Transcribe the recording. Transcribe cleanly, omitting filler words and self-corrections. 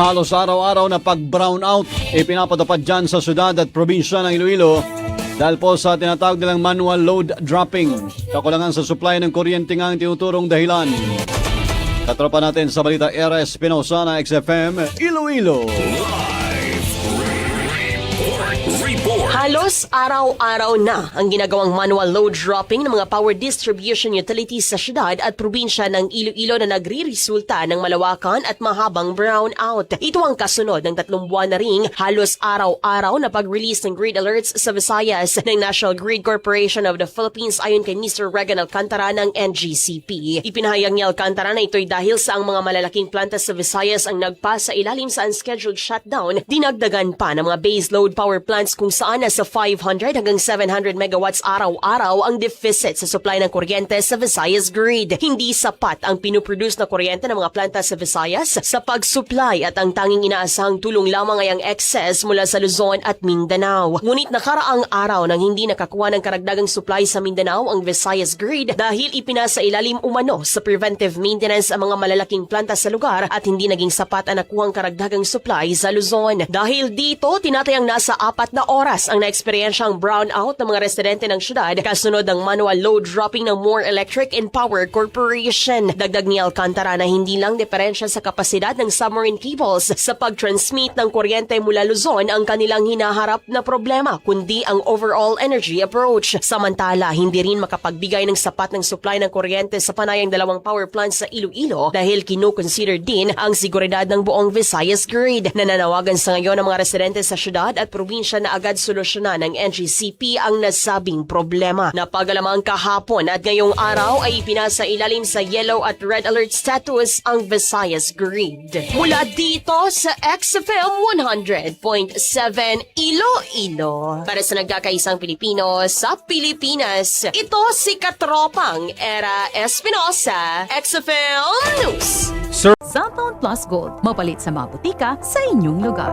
Halos araw-araw na pag-brownout ipinapatupad dyan sa syudad at probinsya ng Iloilo dahil po sa tinatawag nilang manual load dropping. Kakulangan sa supply ng kuryente nga ang tinuturong dahilan. Katropa natin sa balita Era Espinosa na XFM Iloilo. Halos araw-araw na ang ginagawang manual load dropping ng mga power distribution utilities sa syudad at probinsya ng Iloilo na nagre-resulta ng malawakan at mahabang brownout. Ito ang kasunod ng 3 buwan na ring halos araw-araw na pag-release ng grid alerts sa Visayas ng National Grid Corporation of the Philippines ayon kay Mr. Regan Alcantara ng NGCP. Ipinahayag ni Alcantara na ito'y dahil sa ang mga malalaking planta sa Visayas ang nagpa sa ilalim sa unscheduled shutdown, dinagdagan pa ng mga base load power plants kung saan nasa 500 hanggang 700 megawatts araw-araw ang deficit sa supply ng kuryente sa Visayas grid. Hindi sapat ang pinuproduce na kuryente ng mga planta sa Visayas sa pag-supply at ang tanging inaasahang tulong lamang ay ang excess mula sa Luzon at Mindanao. Ngunit nakaraang araw nang hindi nakakuha ng karagdagang supply sa Mindanao ang Visayas grid dahil ipinasa ilalim umano sa preventive maintenance ang mga malalaking planta sa lugar at hindi naging sapat ang nakuhang karagdagang supply sa Luzon. Dahil dito, tinatayang nasa 4 na oras ang naeksperiensyang brownout ng mga residente ng syudad kasunod ng manual load dropping ng More Electric and Power Corporation. Dagdag ni Alcantara na hindi lang diferensya sa kapasidad ng submarine cables sa pag-transmit ng kuryente mula Luzon ang kanilang hinaharap na problema, kundi ang overall energy approach. Samantala, hindi rin makapagbigay ng sapat ng supply ng kuryente sa panayang 2 power plants sa Iloilo dahil kino-consider din ang seguridad ng buong Visayas grid. Nananawagan sa ngayon ng mga residente sa syudad at probinsya na agad solusyonan ng NGCP ang nasabing problema. Napagalamang kahapon at ngayong araw ay ipinasa ilalim sa yellow at red alert status ang Visayas grid. Mula dito sa XFM 100.7 Iloilo. Para sa nagkakaisang Pilipino sa Pilipinas, ito si Katropang Era Espinosa, XFM News. Sampound Plus Gold, mapalit sa mga butika sa inyong lugar.